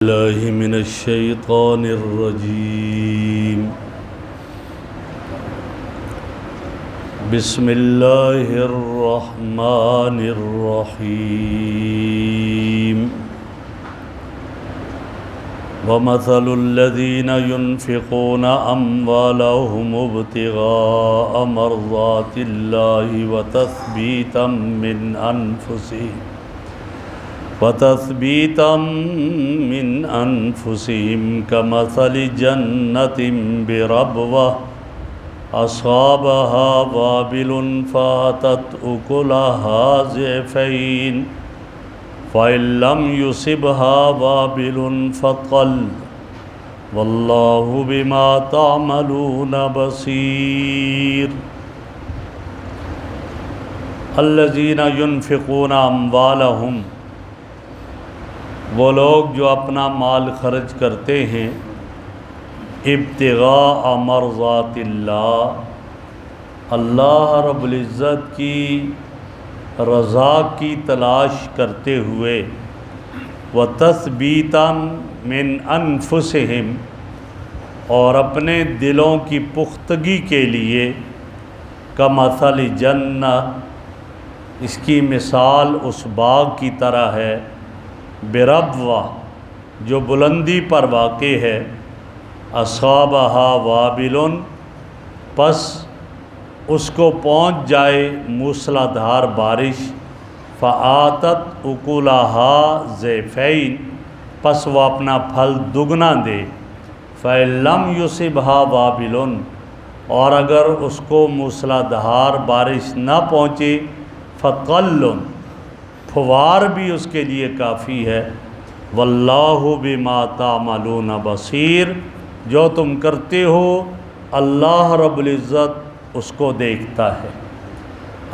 الله من الشيطان الرجيم. بسم الله الرحمن الرحيم. ومثل الذين ينفقون أموالهم ابتغاء مرضات الله وتثبيتا من أنفسهم كمثل جنة بربوة أصابها وابل فآتت أكلها ضعفين فإن لم يصبها وابل فطل والله بما تعملون بصير. الذين ينفقون أموالهم، وہ لوگ جو اپنا مال خرچ کرتے ہیں ابتغاء مرضات اللہ رب العزت کی رضا کی تلاش کرتے ہوئے، وتثبیتا من انفسہم، اور اپنے دلوں کی پختگی کے لیے، کمثل جنہ، اس کی مثال اس باغ کی طرح ہے، بربوہ، جو بلندی پر واقع ہے، اصابہا وابل، پس اس کو پہنچ جائے موسلا دھار بارش، فآتت اکلہا ضعفین، پس وہ اپنا پھل دگنا دے، فإن لم یصبھا وابل، اور اگر اس کو موسلا دھار بارش نہ پہنچے، فطل، پھوار بھی اس کے لیے کافی ہے، واللہ بما تعملون بصیر، جو تم کرتے ہو اللہ رب العزت اس کو دیکھتا ہے.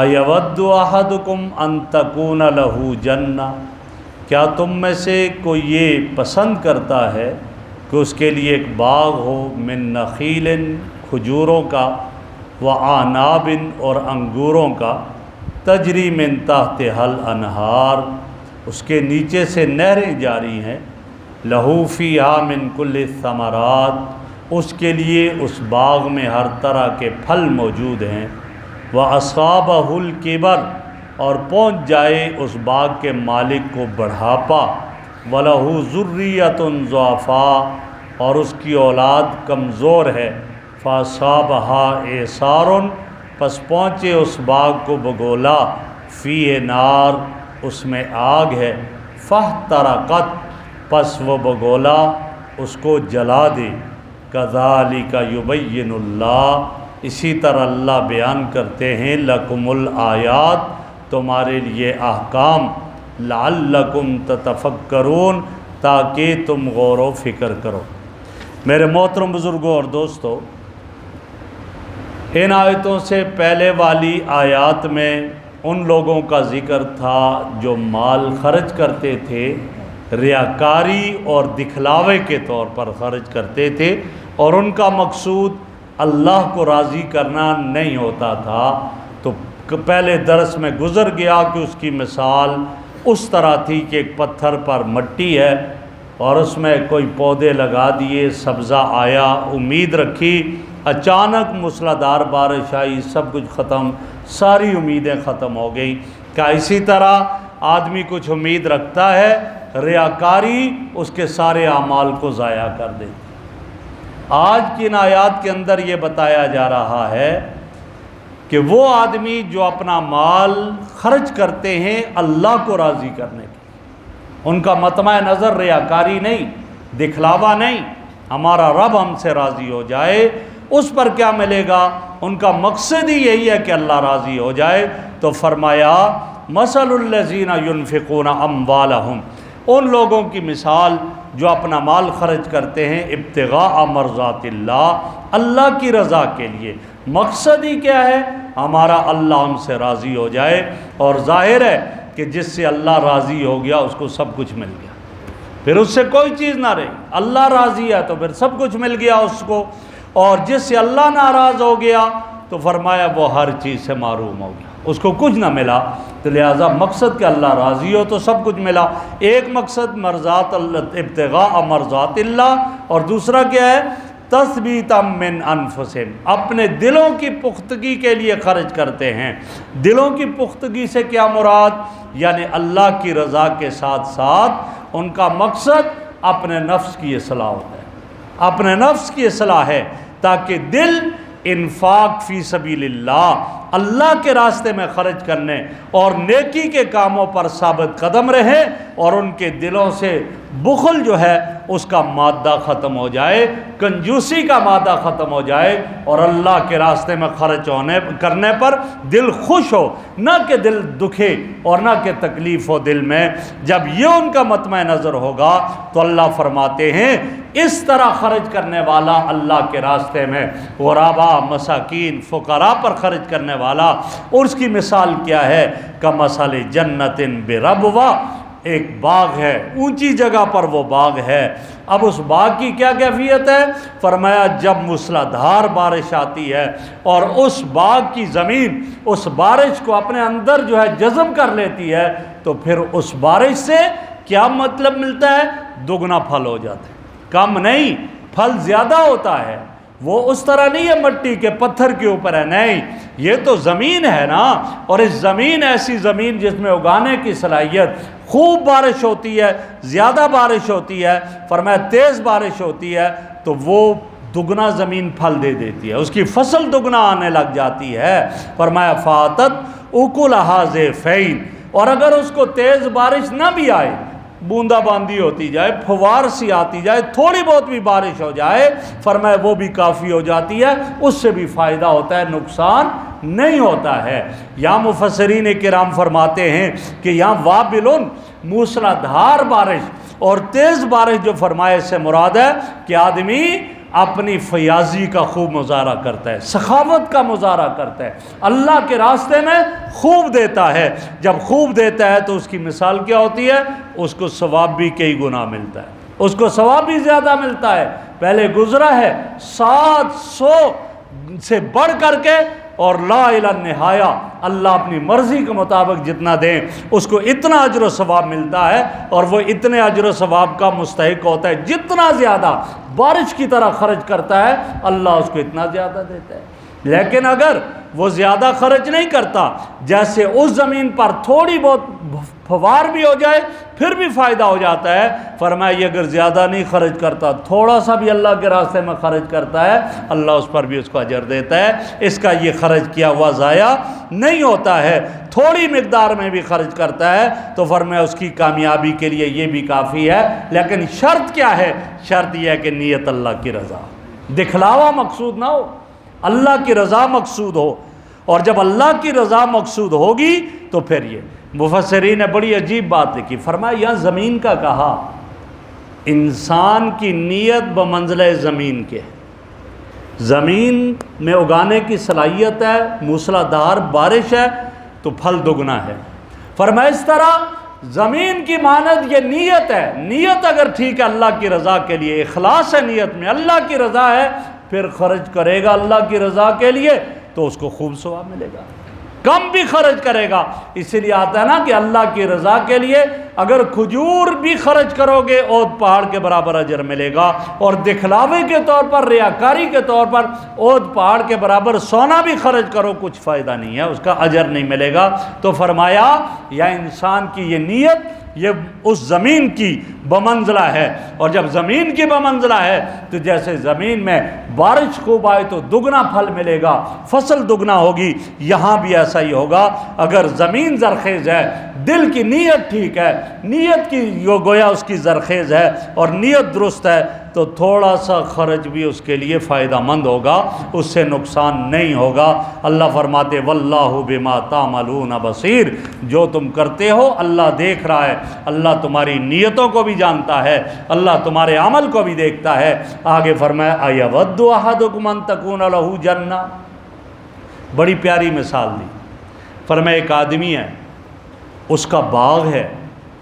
ایود احدکم ان تکون لہ جنہ، کیا تم میں سے کوئی یہ پسند کرتا ہے کہ اس کے لیے ایک باغ ہو، من نخیل، کھجوروں کا، وعناب، اور انگوروں کا، تجری من تحتہا الانہار، اس کے نیچے سے نہریں جاری ہیں، لہو فیہا من کل الثمرات، اس کے لیے اس باغ میں ہر طرح کے پھل موجود ہیں، وَأَصَابَهُ الْكِبَرُ، اور پہنچ جائے اس باغ کے مالک کو بڑھاپا، وَلَهُ ذُرِّيَّةٌ ضُعَفَاء، اور اس کی اولاد کمزور ہے، فَأَصَابَهَا إِعْصَارٌ، پس پہنچے اس باغ کو بگولا، فیہ نار، اس میں آگ ہے، فاحترقت، پس وہ بگولا اس کو جلا دے. کذالک یبین اللہ، اسی طرح اللہ بیان کرتے ہیں، لکم الآیات، تمہارے لیے احکام، لعلکم تتفکرون، تاکہ تم غور و فکر کرو. میرے محترم بزرگوں اور دوستو، ان آیتوں سے پہلے والی آیات میں ان لوگوں کا ذکر تھا جو مال خرچ کرتے تھے، ریاکاری اور دکھلاوے کے طور پر خرچ کرتے تھے، اور ان کا مقصود اللہ کو راضی کرنا نہیں ہوتا تھا. تو پہلے درس میں گزر گیا کہ اس کی مثال اس طرح تھی کہ ایک پتھر پر مٹی ہے اور اس میں کوئی پودے لگا دیے، سبزہ آیا، امید رکھی، اچانک موسلادھار بارش آئی، سب کچھ ختم، ساری امیدیں ختم ہو گئیں. کہ اسی طرح آدمی کچھ امید رکھتا ہے، ریاکاری اس کے سارے اعمال کو ضائع کر دیتی. آج کی ان آیات کے اندر یہ بتایا جا رہا ہے کہ وہ آدمی جو اپنا مال خرچ کرتے ہیں اللہ کو راضی کرنے کے، ان کا مطمع نظر ریاکاری نہیں، دکھلاوا نہیں، ہمارا رب ہم سے راضی ہو جائے، اس پر کیا ملے گا؟ ان کا مقصد ہی یہی ہے کہ اللہ راضی ہو جائے. تو فرمایا، مثل الذین ينفقون اموالہم، ان لوگوں کی مثال جو اپنا مال خرچ کرتے ہیں ابتغاء مرضات اللہ کی رضا کے لیے. مقصد ہی کیا ہے؟ ہمارا اللہ ہم سے راضی ہو جائے. اور ظاہر ہے کہ جس سے اللہ راضی ہو گیا اس کو سب کچھ مل گیا، پھر اس سے کوئی چیز نہ رہی. اللہ راضی ہے تو پھر سب کچھ مل گیا اس کو، اور جس سے اللہ ناراض ہو گیا تو فرمایا وہ ہر چیز سے محروم ہو گیا. اس کو کچھ نہ ملا، تو لہٰذا مقصد کہ اللہ راضی ہو تو سب کچھ ملا۔ ایک مقصد مرضات اللہ، ابتغاء مرضات اللہ، اور دوسرا کیا ہے؟ تثبیتا من انفسہم، اپنے دلوں کی پختگی کے لیے خرچ کرتے ہیں۔ دلوں کی پختگی سے کیا مراد؟ یعنی اللہ کی رضا کے ساتھ ساتھ ان کا مقصد اپنے نفس کی اصلاح ہوتا ہے، اپنے نفس کی اصلاح ہے، تاکہ دل انفاق فی سبیل اللہ کے راستے میں خرچ کرنے اور نیکی کے کاموں پر ثابت قدم رہے، اور ان کے دلوں سے بخل جو ہے اس کا مادہ ختم ہو جائے، کنجوسی کا مادہ ختم ہو جائے، اور اللہ کے راستے میں خرچ کرنے پر دل خوش ہو، نہ کہ دل دکھے اور نہ کہ تکلیف ہو دل میں۔ جب یہ ان کا مطمع نظر ہوگا تو اللہ فرماتے ہیں اس طرح خرچ کرنے والا اللہ کے راستے میں، غرباء، مساکین، فقراء پر خرچ کرنے والا، اور اس کی مثال کیا ہے؟ کمثل جنت بربوہ، ایک باغ ہے، اونچی جگہ پر وہ باغ ہے۔ اب اس باغ کی کیا کیفیت ہے؟ فرمایا جب موسلادھار بارش آتی ہے اور اس باغ کی زمین اس بارش کو اپنے اندر جو ہے جذب کر لیتی ہے، تو پھر اس بارش سے کیا مطلب ملتا ہے؟ دگنا پھل ہو جاتا ہے، کم نہیں، پھل زیادہ ہوتا ہے۔ وہ اس طرح نہیں ہے مٹی کے پتھر کے اوپر ہے، نہیں، یہ تو زمین ہے نا، اور اس زمین ایسی زمین جس میں اگانے کی صلاحیت، خوب بارش ہوتی ہے، زیادہ بارش ہوتی ہے، فرمایا تیز بارش ہوتی ہے، تو وہ دگنا زمین پھل دے دیتی ہے، اس کی فصل دگنا آنے لگ جاتی ہے۔ فرمایا فاتت اکلھا ضعفین، اور اگر اس کو تیز بارش نہ بھی آئے، بوندا باندی ہوتی جائے، پھوار سی آتی جائے، تھوڑی بہت بھی بارش ہو جائے، فرمایا وہ بھی کافی ہو جاتی ہے، اس سے بھی فائدہ ہوتا ہے، نقصان نہیں ہوتا ہے۔ یہاں مفسرین کرام فرماتے ہیں کہ یہاں وابلن، موسلادھار بارش اور تیز بارش جو فرمائے سے مراد ہے کہ آدمی اپنی فیاضی کا خوب مظاہرہ کرتا ہے، سخاوت کا مظاہرہ کرتا ہے، اللہ کے راستے میں خوب دیتا ہے۔ جب خوب دیتا ہے تو اس کی مثال کیا ہوتی ہے؟ اس کو ثواب بھی کئی گنا ملتا ہے، اس کو ثواب بھی زیادہ ملتا ہے۔ پہلے گزرا ہے 700 سے بڑھ کر کے، اور لا الہ النہایہ، اللہ اپنی مرضی کے مطابق جتنا دیں اس کو اتنا اجر و ثواب ملتا ہے، اور وہ اتنے اجر و ثواب کا مستحق ہوتا ہے۔ جتنا زیادہ بارش کی طرح خرچ کرتا ہے اللہ اس کو اتنا زیادہ دیتا ہے۔ لیکن اگر وہ زیادہ خرچ نہیں کرتا، جیسے اس زمین پر تھوڑی بہت پھوار بھی ہو جائے پھر بھی فائدہ ہو جاتا ہے، فرمایا یہ اگر زیادہ نہیں خرچ کرتا، تھوڑا سا بھی اللہ کے راستے میں خرچ کرتا ہے، اللہ اس پر بھی اس کو اجر دیتا ہے، اس کا یہ خرچ کیا ہوا ضائع نہیں ہوتا ہے۔ تھوڑی مقدار میں بھی خرچ کرتا ہے تو فرمایا اس کی کامیابی کے لیے یہ بھی کافی ہے۔ لیکن شرط کیا ہے؟ شرط یہ ہے کہ نیت اللہ کی رضا، دکھلاوا مقصود نہ ہو، اللہ کی رضا مقصود ہو، اور جب اللہ کی رضا مقصود ہوگی تو پھر یہ مفسرین نے بڑی عجیب بات لکھی، فرمایا یہاں زمین کا کہا، انسان کی نیت بمنزلہ زمین کے، زمین میں اگانے کی صلاحیت ہے، موسلادھار بارش ہے تو پھل دگنا ہے۔ فرمایا اس طرح زمین کی مانند یہ نیت ہے، نیت اگر ٹھیک ہے اللہ کی رضا کے لیے، اخلاص ہے نیت میں، اللہ کی رضا ہے، پھر خرچ کرے گا اللہ کی رضا کے لیے تو اس کو خوب ثواب ملے گا، کم بھی خرچ کرے گا۔ اسی لیے آتا ہے نا کہ اللہ کی رضا کے لیے اگر کھجور بھی خرچ کرو گے اود پہاڑ کے برابر اجر ملے گا، اور دکھلاوے کے طور پر، ریاکاری کے طور پر اود پہاڑ کے برابر سونا بھی خرچ کرو، کچھ فائدہ نہیں ہے، اس کا اجر نہیں ملے گا۔ تو فرمایا یا انسان کی یہ نیت یہ اس زمین کی بمنزلہ ہے، اور جب زمین کی بمنزلہ ہے تو جیسے زمین میں بارش خوب آئے تو دگنا پھل ملے گا، فصل دگنا ہوگی، یہاں بھی ایسا ہی ہوگا۔ اگر زمین زرخیز ہے، دل کی نیت ٹھیک ہے، نیت کی گویا اس کی زرخیز ہے اور نیت درست ہے، تو تھوڑا سا خرچ بھی اس کے لیے فائدہ مند ہوگا، اس سے نقصان نہیں ہوگا۔ اللہ فرماتے واللہ بما تعملون بصیر، جو تم کرتے ہو اللہ دیکھ رہا ہے، اللہ تمہاری نیتوں کو بھی جانتا ہے، اللہ تمہارے عمل کو بھی دیکھتا ہے۔ آگے فرمایا ایود احدکم ان تکون لہ جنہ، بڑی پیاری مثال دی۔ فرمایا ایک آدمی ہے، اس کا باغ ہے،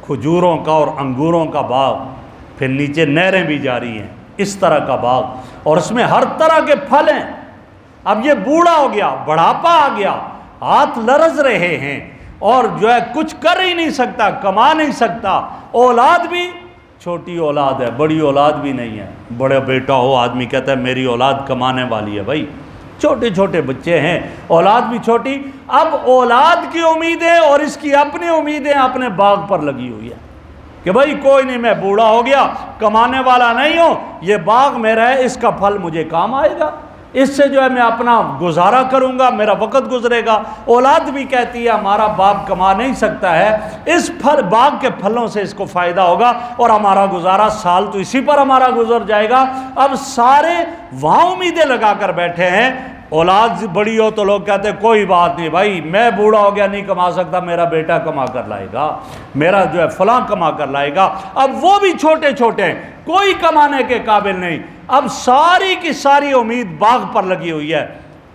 کھجوروں کا اور انگوروں کا باغ، پھر نیچے نہریں بھی جاری ہیں، اس طرح کا باغ، اور اس میں ہر طرح کے پھل ہیں۔ اب یہ بوڑھا ہو گیا، بڑھاپا آ گیا، ہاتھ لرز رہے ہیں اور جو ہے کچھ کر ہی نہیں سکتا، کما نہیں سکتا، اولاد بھی چھوٹی اولاد ہے، بڑی اولاد بھی نہیں ہے۔ بڑا بیٹا ہو آدمی کہتا ہے میری اولاد کمانے والی ہے، بھائی چھوٹے چھوٹے بچے ہیں، اولاد بھی چھوٹی۔ اب اولاد کی امیدیں اور اس کی اپنی امیدیں اپنے باغ پر لگی ہوئی ہے کہ بھائی کوئی نہیں، میں بوڑھا ہو گیا، کمانے والا نہیں ہوں، یہ باغ میرا ہے، اس کا پھل مجھے کام آئے گا، اس سے جو ہے میں اپنا گزارا کروں گا، میرا وقت گزرے گا۔ اولاد بھی کہتی ہے ہمارا باپ کما نہیں سکتا ہے، اس پھل باغ کے پھلوں سے اس کو فائدہ ہوگا اور ہمارا گزارا سال تو اسی پر ہمارا گزر جائے گا۔ اب سارے وہاں امیدیں لگا کر بیٹھے ہیں۔ اولاد بڑی ہو تو لوگ کہتے ہیں کوئی بات نہیں بھائی، میں بوڑھا ہو گیا نہیں کما سکتا، میرا بیٹا کما کر لائے گا، میرا جو ہے فلاں کما کر لائے گا۔ اب وہ بھی چھوٹے چھوٹے، کوئی کمانے کے قابل نہیں۔ اب ساری کی ساری امید باغ پر لگی ہوئی ہے۔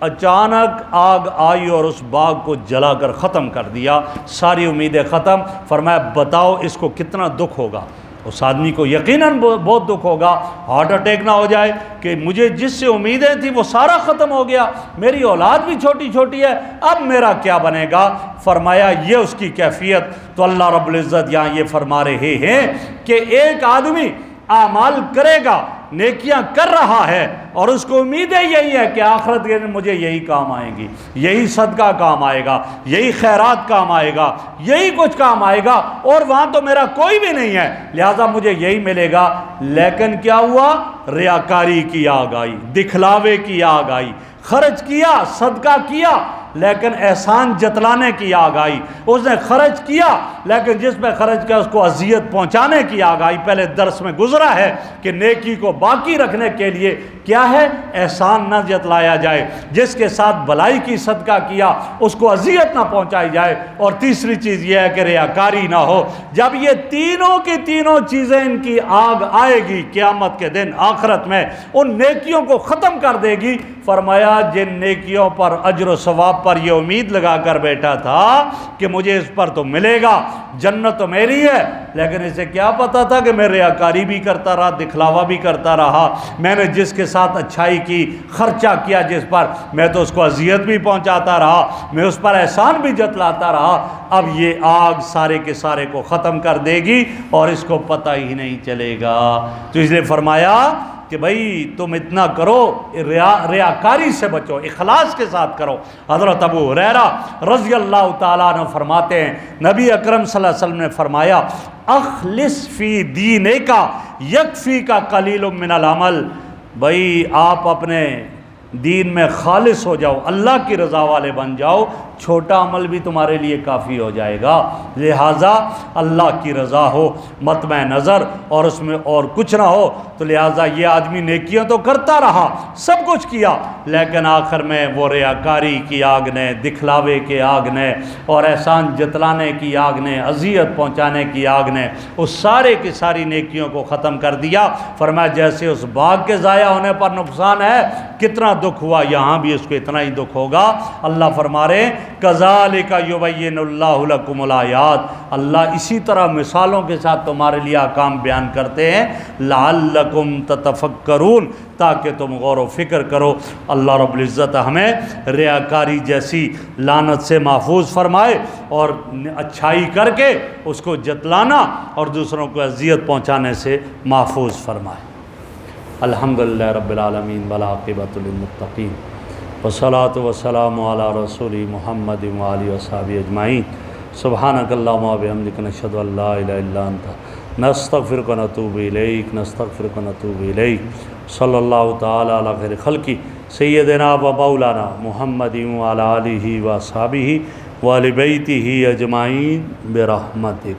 اچانک آگ آئی اور اس باغ کو جلا کر ختم کر دیا، ساری امیدیں ختم۔ فرمایا بتاؤ اس کو کتنا دکھ ہوگا۔ اس آدمی کو یقیناً بہت دکھ ہوگا، ہارٹ اٹیک نہ ہو جائے کہ مجھے جس سے امیدیں تھیں وہ سارا ختم ہو گیا، میری اولاد بھی چھوٹی چھوٹی ہے، اب میرا کیا بنے گا؟ فرمایا یہ اس کی کیفیت۔ تو اللہ رب العزت یہاں یہ فرما رہے ہیں کہ ایک آدمی اعمال کرے گا، نیکیاں کر رہا ہے اور اس کو امیدیں یہی ہے کہ آخرت کے دن مجھے یہی کام آئیں گی، یہی صدقہ کام آئے گا، یہی خیرات کام آئے گا، یہی کچھ کام آئے گا، اور وہاں تو میرا کوئی بھی نہیں ہے لہذا مجھے یہی ملے گا۔ لیکن کیا ہوا؟ ریاکاری کی آگ آئی، دکھلاوے کی آگ آئی، خرچ کیا، صدقہ کیا، لیکن احسان جتلانے کی آگ آئی۔ اس نے خرچ کیا لیکن جس پہ خرچ کیا اس کو اذیت پہنچانے کی آگ آئی۔ پہلے درس میں گزرا ہے کہ نیکی کو باقی رکھنے کے لیے کیا ہے؟ احسان نہ جتلایا جائے، جس کے ساتھ بھلائی کی صدقہ کیا اس کو اذیت نہ پہنچائی جائے، اور تیسری چیز یہ ہے کہ ریاکاری نہ ہو۔ جب یہ تینوں کی تینوں چیزیں ان کی آگ آئے گی قیامت کے دن آخرت میں، ان نیکیوں کو ختم کر دے گی۔ فرمایا جن نیکیوں پر اجر و ثواب پر یہ امید لگا کر بیٹھا تھا کہ مجھے اس پر تو ملے گا، جنت تو میری ہے، لیکن اسے کیا پتا تھا کہ میں ریاکاری بھی کرتا رہا، دکھلاوا بھی کرتا رہا، میں نے جس کے ساتھ اچھائی کی، خرچہ کیا جس پر، میں تو اس کو اذیت بھی پہنچاتا رہا، میں اس پر احسان بھی جتلاتا رہا۔ اب یہ آگ سارے کے سارے کو ختم کر دے گی اور اس کو پتہ ہی نہیں چلے گا۔ تو اس لیے فرمایا کہ بھئی تم اتنا کرو، ریاکاری سے بچو، اخلاص کے ساتھ کرو۔ حضرت ابو ہریرہ رضی اللہ تعالیٰ عنہ فرماتے ہیں نبی اکرم صلی اللہ علیہ وسلم نے فرمایا اخلص فی دینک یکفیک قلیل من العمل، بھئی آپ اپنے دین میں خالص ہو جاؤ، اللہ کی رضا والے بن جاؤ، چھوٹا عمل بھی تمہارے لیے کافی ہو جائے گا۔ لہٰذا اللہ کی رضا ہو مطمع نظر اور اس میں اور کچھ نہ ہو، تو لہٰذا یہ آدمی نیکیاں تو کرتا رہا، سب کچھ کیا، لیکن آخر میں وہ ریاکاری کی آگ نے، دکھلاوے کے آگ نے اور احسان جتلانے کی آگ نے، اذیت پہنچانے کی آگ نے اس سارے کی ساری نیکیوں کو ختم کر دیا۔ فرمایا جیسے اس باغ کے ضائع ہونے پر نقصان ہے، کتنا دکھ ہوا، یہاں بھی اس کو اتنا ہی دکھ ہوگا۔ اللہ فرما رہے ہیں کذالک یبین اللہ لکم الآیات، اللہ اسی طرح مثالوں کے ساتھ تمہارے لیے احکام بیان کرتے ہیں، لعلکم تتفکرون، تاکہ تم غور و فکر کرو۔ اللہ رب العزت ہمیں ریاکاری جیسی لعنت سے محفوظ فرمائے اور اچھائی کر کے اس کو جتلانا اور دوسروں کو اذیت پہنچانے سے محفوظ فرمائے۔ الحمدللہ رب العالمین والعاقبۃ للمتقین والصلاۃ والسلام علی رسول محمد وآلہ وصحبہ اجمعین۔ سبحانک اللہم وبحمدک نشہد ان لا الہ الا انت نستغفرک ونتوب الیک نستغفرک ونتوب الیک۔ صلی اللہ تعالی علی خیر خلقہ سیدنا و مولانا محمد وعلی آلہ وصحبہ وآل بیتہ اجمعین برحمتک۔